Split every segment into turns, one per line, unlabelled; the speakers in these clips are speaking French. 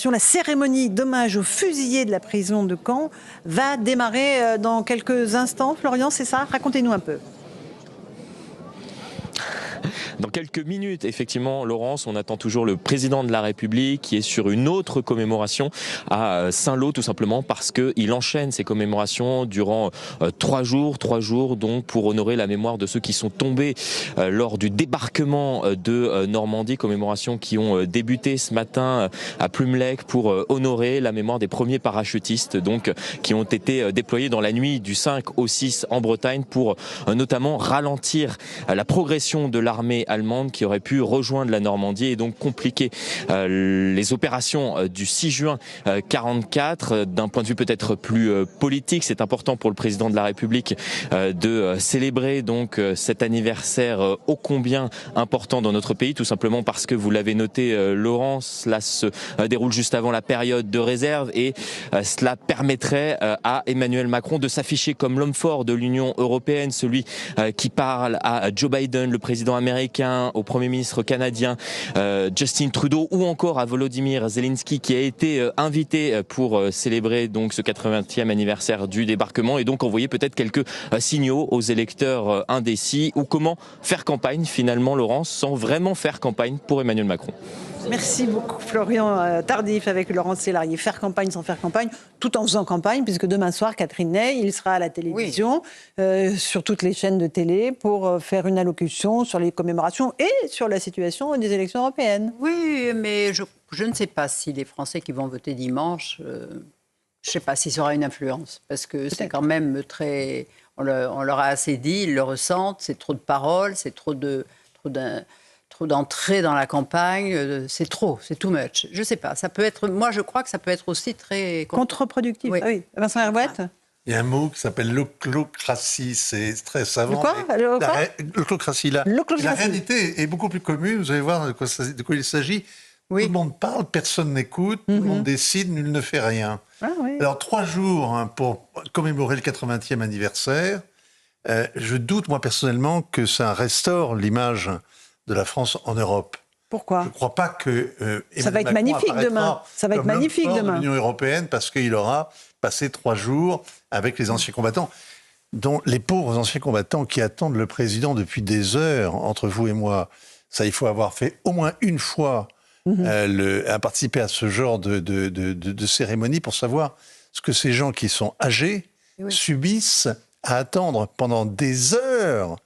La cérémonie d'hommage aux fusillés de la prison de Caen va démarrer dans quelques instants. Florian, c'est ça? Racontez-nous un peu.
Dans quelques minutes, effectivement, Laurence, on attend toujours le président de la République qui est sur une autre commémoration à Saint-Lô, tout simplement parce qu'il enchaîne ces commémorations durant 3 jours donc pour honorer la mémoire de ceux qui sont tombés lors du débarquement de Normandie, commémorations qui ont débuté ce matin à Plumelec pour honorer la mémoire des premiers parachutistes donc qui ont été déployés dans la nuit du 5 au 6 en Bretagne pour notamment ralentir la progression de l'armée allemande qui aurait pu rejoindre la Normandie et donc compliquer les opérations du 6 juin 44. D'un point de vue peut-être plus politique, c'est important pour le président de la République de célébrer donc cet anniversaire ô combien important dans notre pays, tout simplement parce que vous l'avez noté, Laurence, cela se déroule juste avant la période de réserve et cela permettrait à Emmanuel Macron de s'afficher comme l'homme fort de l'Union européenne, celui qui parle à Joe Biden, le président américain, au Premier ministre canadien Justin Trudeau ou encore à Volodymyr Zelensky qui a été invité pour célébrer donc ce 80e anniversaire du débarquement et donc envoyer peut-être quelques signaux aux électeurs indécis ou comment faire campagne finalement, Laurence, sans vraiment faire campagne pour Emmanuel Macron.
Merci beaucoup Florian Tardif avec Laurence Sélarié. Faire campagne sans faire campagne, tout en faisant campagne, puisque demain soir, Catherine Ney, il sera à la télévision, sur toutes les chaînes de télé, pour faire une allocution sur les commémorations et sur la situation des élections européennes.
Oui, mais je ne sais pas si les Français qui vont voter dimanche, je ne sais pas si ça aura une influence, parce que c'est quand même très... On leur a assez dit, ils le ressentent, c'est trop de paroles, c'est trop d'entrée dans la campagne, c'est too much. Je ne sais pas, ça peut être, moi je crois que ça peut être aussi très...
Contre-productif, oui. Ah oui. Vincent Herouette.
Il y a un mot qui s'appelle l'oclocratie, c'est très savant.
De quoi?
L'oclocratie, la réalité est beaucoup plus commune, vous allez voir de quoi il s'agit. Oui. Tout le monde parle, personne n'écoute, tout le monde décide, nul ne fait rien. Ah, oui. Alors 3 jours pour commémorer le 80e anniversaire, je doute moi personnellement que ça restaure l'image de la France en Europe.
Pourquoi?
Je ne crois pas que
ça va être magnifique demain. Ça va être magnifique demain.
L'Union européenne parce qu'il aura passé 3 jours avec les anciens combattants, dont les pauvres anciens combattants qui attendent le président depuis des heures entre vous et moi. Ça, il faut avoir fait au moins une fois à participer à ce genre de cérémonie pour savoir ce que ces gens qui sont âgés subissent à attendre pendant des heures.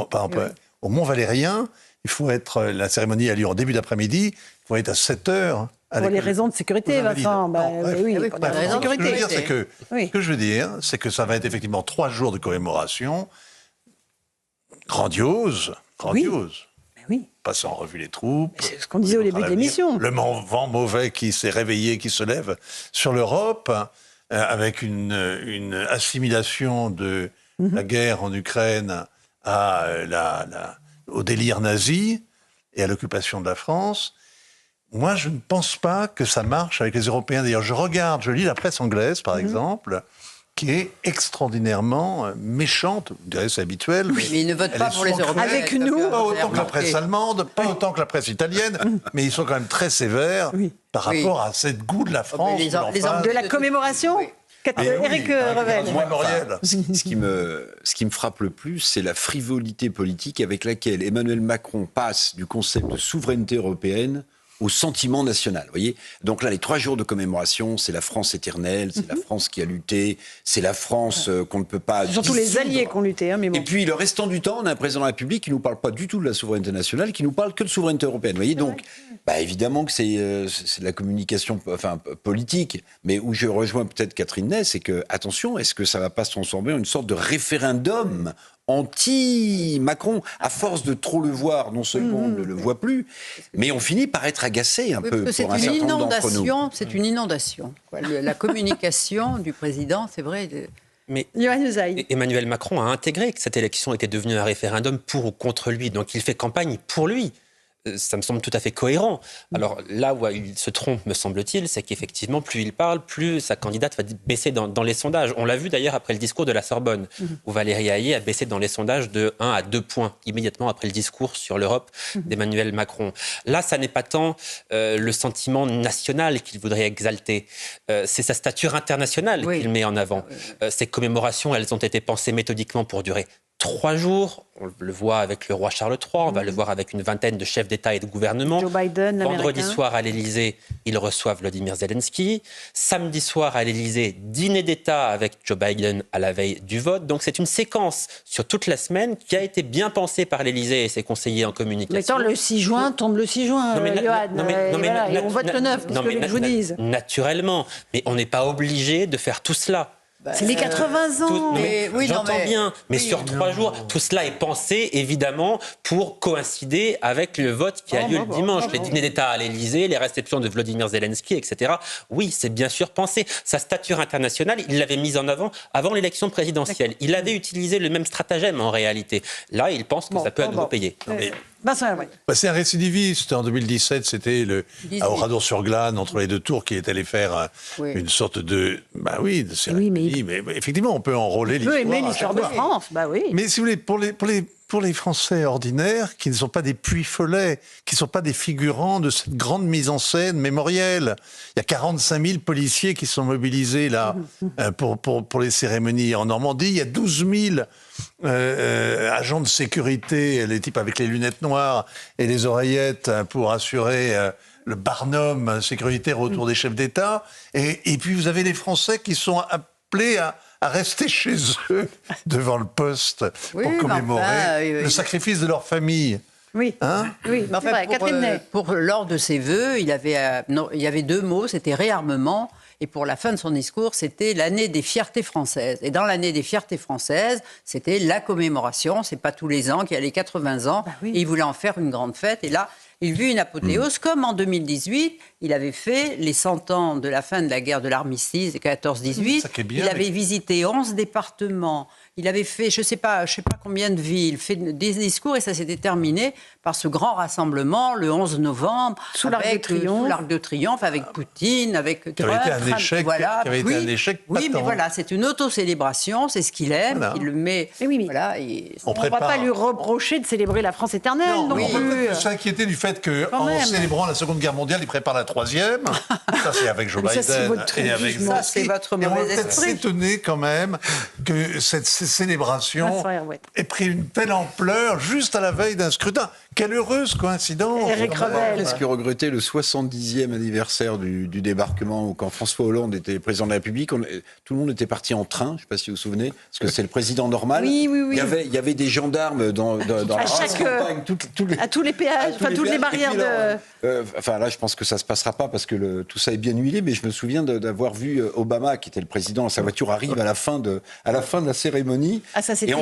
Par exemple, au Mont-Valérien, la cérémonie a lieu en début d'après-midi, il faut être à 7 heures.
Pour les raisons de sécurité, Vincent.
Ce que je veux dire, c'est que ça va être effectivement 3 jours de commémoration grandiose.
Oui.
Passer en revue les troupes.
C'est ce qu'on disait au début de l'émission.
Le vent mauvais qui s'est réveillé, qui se lève sur l'Europe, avec une assimilation de la guerre en Ukraine au délire nazi et à l'occupation de la France. Moi, je ne pense pas que ça marche avec les Européens. D'ailleurs, je lis la presse anglaise, par exemple, qui est extraordinairement méchante. Vous direz, c'est habituel.
Oui, mais ils ne votent pas pour les Européens.
Avec nous.
Pas autant que la presse allemande, pas autant que la presse italienne, mais ils sont quand même très sévères par rapport à cette goût de la France.
De la commémoration. Éric Revel.
Ce qui me frappe le plus, c'est la frivolité politique avec laquelle Emmanuel Macron passe du concept de souveraineté européenne au sentiment national. Vous voyez ? Donc là, les 3 jours de commémoration, c'est la France éternelle, c'est la France qui a lutté, c'est la France qu'on ne peut pas...
Surtout les alliés qui ont lutté. Mais bon.
Et puis, le restant du temps, on a un président de la République qui ne nous parle pas du tout de la souveraineté nationale, qui nous parle que de souveraineté européenne. Vous voyez ? Donc, évidemment que c'est de la communication politique, mais où je rejoins peut-être Catherine Ney, c'est que, attention, est-ce que ça ne va pas se transformer en une sorte de référendum anti-Macron, à force de trop le voir, non seulement on ne le voit plus, mais on finit par être agacé un peu pour un certain nombre d'entre nous.
C'est une inondation. La communication du président, c'est vrai...
Mais Emmanuel Macron a intégré que cette élection était devenue un référendum pour ou contre lui, donc il fait campagne pour lui. ça me semble tout à fait cohérent. Alors là où il se trompe, me semble-t-il, c'est qu'effectivement, plus il parle, plus sa candidate va baisser dans les sondages. On l'a vu d'ailleurs après le discours de la Sorbonne, où Valérie Hayé a baissé dans les sondages de 1 à 2 points, immédiatement après le discours sur l'Europe d'Emmanuel Macron. Là, ça n'est pas tant le sentiment national qu'il voudrait exalter, c'est sa stature internationale qu'il met en avant. Ces commémorations, elles ont été pensées méthodiquement pour durer 3 jours. On le voit avec le roi Charles III, on va le voir avec une vingtaine de chefs d'État et de gouvernement.
Joe Biden,
Vendredi soir à l'Élysée, ils reçoivent Vladimir Zelensky. Samedi soir à l'Élysée, dîner d'État avec Joe Biden à la veille du vote. Donc c'est une séquence sur toute la semaine qui a été bien pensée par l'Élysée et ses conseillers en communication.
Mais attends, le 6 juin tombe le 6 juin, Johan. Et on vote le 9, qu'est-ce que je vous dise?
Naturellement, mais on n'est pas obligé de faire tout cela.
C'est les 80 ans.
J'entends bien, mais sur 3 jours, tout cela est pensé, évidemment, pour coïncider avec le vote qui a lieu le dimanche. Les dîners d'État à l'Élysée, les réceptions de Vladimir Zelensky, etc. Oui, c'est bien sûr pensé. Sa stature internationale, il l'avait mise en avant l'élection présidentielle. Il avait utilisé le même stratagème, en réalité. Là, il pense que ça peut à nouveau payer.
C'est un récidiviste. En 2017, c'était à Oradour-sur-Glane, entre les 2 tours, qui est allé faire une sorte de... de cérémonie. Mais effectivement, on peut enrôler l'histoire.
On peut aimer l'histoire de France,
Mais si vous voulez, pour les Français ordinaires, qui ne sont pas des puits follets, qui ne sont pas des figurants de cette grande mise en scène mémorielle, il y a 45 000 policiers qui sont mobilisés là pour les cérémonies en Normandie. Il y a 12 000 agents de sécurité, les types avec les lunettes noires et les oreillettes pour assurer le barnum sécuritaire autour des chefs d'État. Et puis vous avez les Français qui sont appelés à rester chez eux devant le poste pour commémorer le sacrifice de leur famille.
Oui, mais enfin, Catherine
lors de ses vœux, il y avait 2 mots, c'était réarmement. Et pour la fin de son discours, c'était l'année des fiertés françaises. Et dans l'année des fiertés françaises, c'était la commémoration. C'est pas tous les ans qu'il y a les 80 ans. Et il voulait en faire une grande fête. Et là, il vit une apothéose, comme en 2018, il avait fait les 100 ans de la fin de la guerre de l'armistice, 14-18. Il avait visité 11 départements. Il avait fait, je sais pas combien de villes, fait des discours, et ça s'était terminé par ce grand rassemblement le 11 novembre,
sous l'Arc
de Triomphe, avec Poutine, avec Trump.
Qui avait été un échec patent.
Oui, mais voilà, c'est une auto-célébration, c'est ce qu'il aime, il le met...
on ne va pas lui reprocher de célébrer la France éternelle non plus.
On peut s'inquiéter du fait qu'en célébrant la Seconde Guerre mondiale, il prépare la 3e. Ça, c'est avec Joe Biden et avec Zelensky.
Ça, c'est votre mauvais esprit.
On va peut-être s'étonner quand même que cette célébration ait pris une telle ampleur juste à la veille d'un scrutin. Quelle heureuse coïncidence!
Eric Revel.
Est-ce que regretter le 70e anniversaire du débarquement, quand François Hollande était président de la République, tout le monde était parti en train, je ne sais pas si vous vous souvenez, parce que c'est le président normal.
Oui.
Il y avait des gendarmes dans la campagne,
à tous les péages, toutes les barrières de...
là, je pense que ça ne se passera pas, parce que tout ça est bien huilé, mais je me souviens d'avoir vu Obama, qui était le président, sa voiture arrive à la fin de la cérémonie.
Ah, ça, c'était...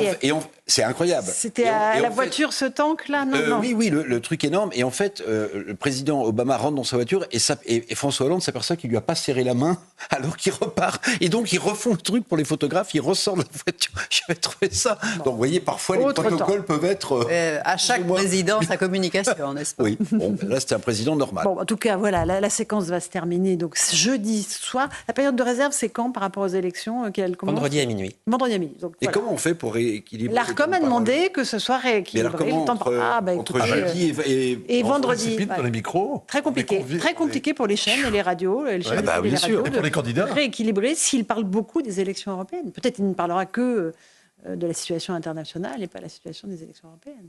c'est incroyable.
C'était la voiture, ce tank-là? Non.
Oui, le truc énorme. Et en fait, le président Obama rentre dans sa voiture et François Hollande s'aperçoit qu'il lui a pas serré la main alors qu'il repart. Et donc, ils refont le truc pour les photographes, ils ressortent de la voiture. J'avais trouvé ça. Donc, vous voyez, parfois, les protocoles peuvent être...
à chaque président, sa communication, n'est-ce pas?
Oui. Bon, là, c'était un président normal.
Bon, en tout cas, voilà, la séquence va se terminer. Donc, jeudi soir. La période de réserve, c'est quand par rapport aux élections qu'elle commence?
Vendredi à minuit.
Vendredi à minuit. Donc,
et comment on fait pour rééquilibrer?
L'ARCOM a demandé que ce soit rééquilibré.
Entre jeudi et
vendredi. Dans les micros.
Très compliqué pour les chaînes et les radios.
Bien sûr, et pour les candidats.
Rééquilibrer s'il parle beaucoup des élections européennes. Peut-être qu'il ne parlera que de la situation internationale et pas la situation des élections européennes.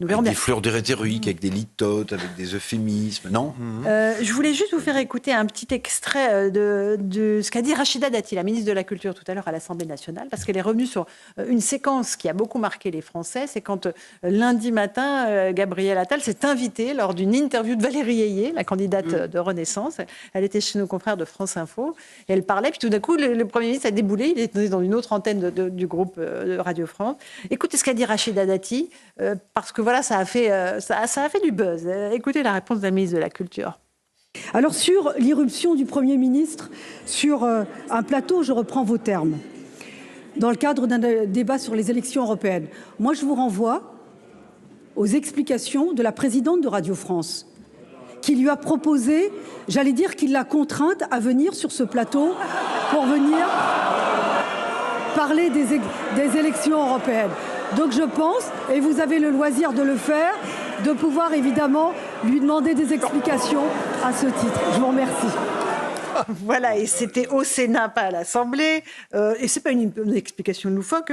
Avec des fleurs de rhétorique, avec des litotes, avec des euphémismes, non?
Je voulais juste vous faire écouter un petit extrait de ce qu'a dit Rachida Dati, la ministre de la Culture, tout à l'heure à l'Assemblée nationale, parce qu'elle est revenue sur une séquence qui a beaucoup marqué les Français. C'est quand lundi matin, Gabriel Attal s'est invité lors d'une interview de Valérie Hayé, la candidate de Renaissance. Elle était chez nos confrères de France Info et elle parlait. Puis tout d'un coup, le Premier ministre a déboulé. Il était dans une autre antenne du groupe de Radio France. Écoutez ce qu'a dit Rachida Dati, parce que voilà, ça a fait du buzz. Écoutez la réponse de la ministre de la Culture.
Alors sur l'irruption du Premier ministre sur un plateau, je reprends vos termes, dans le cadre d'un débat sur les élections européennes, moi je vous renvoie aux explications de la présidente de Radio France, qui lui a proposé, j'allais dire qu'il l'a contrainte à venir sur ce plateau pour venir parler des élections européennes. Donc je pense, et vous avez le loisir de le faire, de pouvoir évidemment lui demander des explications à ce titre. Je vous remercie.
Voilà, et c'était au Sénat, pas à l'Assemblée. Et c'est pas une explication loufoque.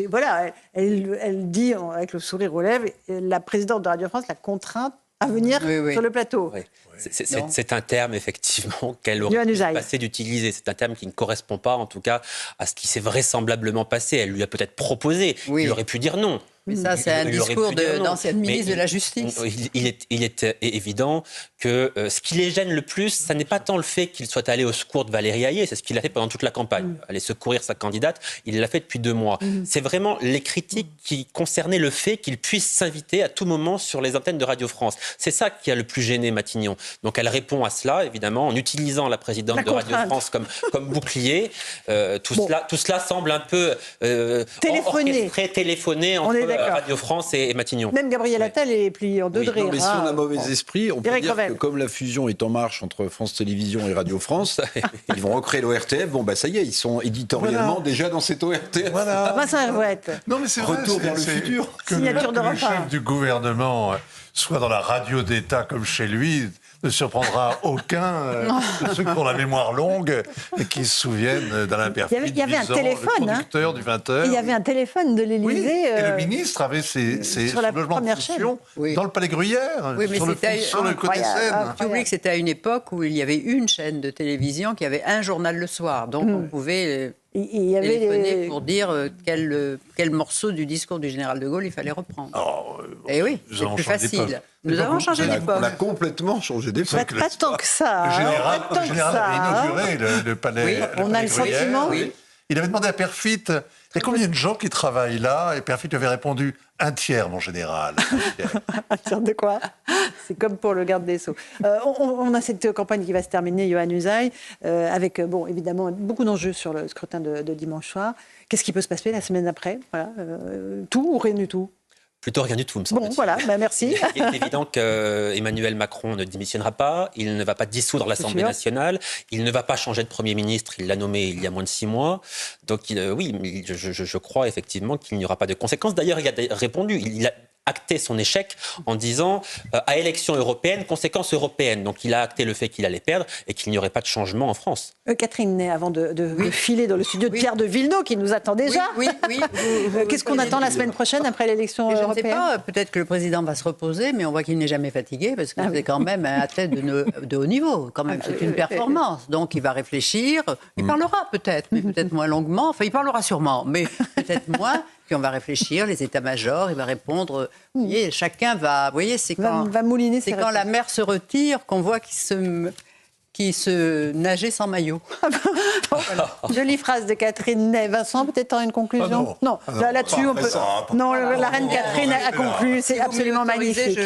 Voilà, elle dit avec le sourire aux lèvres, la présidente de Radio France l'a contrainte à venir sur le plateau.
Oui. C'est un terme, effectivement, qu'elle aurait passé d'utiliser. C'est un terme qui ne correspond pas, en tout cas, à ce qui s'est vraisemblablement passé. Elle lui a peut-être proposé. Il aurait pu dire non.
Mais ça, c'est un discours d'ancienne ministre de la Justice.
Il est évident que ce qui les gêne le plus, ça n'est pas tant le fait qu'il soit allé au secours de Valérie Hayé, c'est ce qu'il a fait pendant toute la campagne, aller secourir sa candidate, il l'a fait depuis 2 mois. C'est vraiment les critiques qui concernaient le fait qu'il puisse s'inviter à tout moment sur les antennes de Radio France. C'est ça qui a le plus gêné Matignon. Donc elle répond à cela, évidemment, en utilisant la présidente de Radio France comme bouclier. Tout cela semble un peu orchestré, téléphoné entre Radio France et Matignon.
Même Gabriel Attal est plié en deux de rire.
Mais si on a mauvais esprit, on peut dire que comme la fusion est en marche entre France Télévisions et Radio France, ils vont recréer l'ORTF. Bon, ça y est, ils sont éditorialement déjà dans cette ORTF.
Voilà.
Ça va être.
Non, mais c'est vrai.
Retour vers le futur.
Que le chef du gouvernement soit dans la radio d'État comme chez lui ne surprendra aucun de ceux qui ont la mémoire longue et qui se souviennent d'Alain Perfit.
Il y avait un téléphone,
le conducteur du 20h.
Il y avait un téléphone de l'Élysée.
Oui, et le ministre avait ses logements de fonction dans le Palais Gruyère, sur le côté Seine.
Tu oublies que c'était à une époque où il y avait une chaîne de télévision qui avait un journal le soir. Donc on pouvait téléphoner pour dire quel morceau du discours du général de Gaulle il fallait reprendre. Et oui, c'est plus facile. Nous avons changé d'époque.
On a complètement changé d'époque.
Pas tant que ça.
Le général avait inauguré le palais.
On a le sentiment.
Il avait demandé à Perfit, il y a combien de gens qui travaillent là? Et Perfit lui avait répondu, 1/3, mon général. 1/3.
1/3 de quoi? C'est comme pour le garde des Sceaux. On a cette campagne qui va se terminer, Yohann Usaï, avec, évidemment, beaucoup d'enjeux sur le scrutin de dimanche soir. Qu'est-ce qui peut se passer la semaine après? Tout ou rien du tout?
Plutôt rien du tout, me semble-t-il.
Bon, voilà, merci.
Il est évident qu'Emmanuel Macron ne démissionnera pas, il ne va pas dissoudre l'Assemblée nationale, il ne va pas changer de Premier ministre, il l'a nommé il y a moins de 6 mois. Donc oui, je crois effectivement qu'il n'y aura pas de conséquences. D'ailleurs, il a répondu, il a acté son échec en disant à élection européenne, conséquences européennes. Donc il a acté le fait qu'il allait perdre et qu'il n'y aurait pas de changement en France.
Catherine Ney, avant de filer dans le studio de Pierre de Villeneuve qui nous attend déjà.
Oui.
Qu'est-ce qu'on attend la semaine prochaine après l'élection européenne?
Je ne sais pas, peut-être que le président va se reposer, mais on voit qu'il n'est jamais fatigué parce que c'est quand même un athlète de haut niveau. Quand même, c'est une performance. Donc il va réfléchir, il parlera peut-être, mais peut-être moins longuement. Enfin, il parlera sûrement, mais peut-être moins. Puis on va réfléchir, les états-majors, il va répondre. Vous voyez, chacun va. Vous voyez, c'est quand la mer se retire qu'on voit qu'il se nager sans maillot.
Voilà. Jolie phrase de Catherine Ney. Vincent, peut-être une conclusion? Non, là-dessus, on peut. Non, la reine Catherine a conclu. C'est absolument magnifique.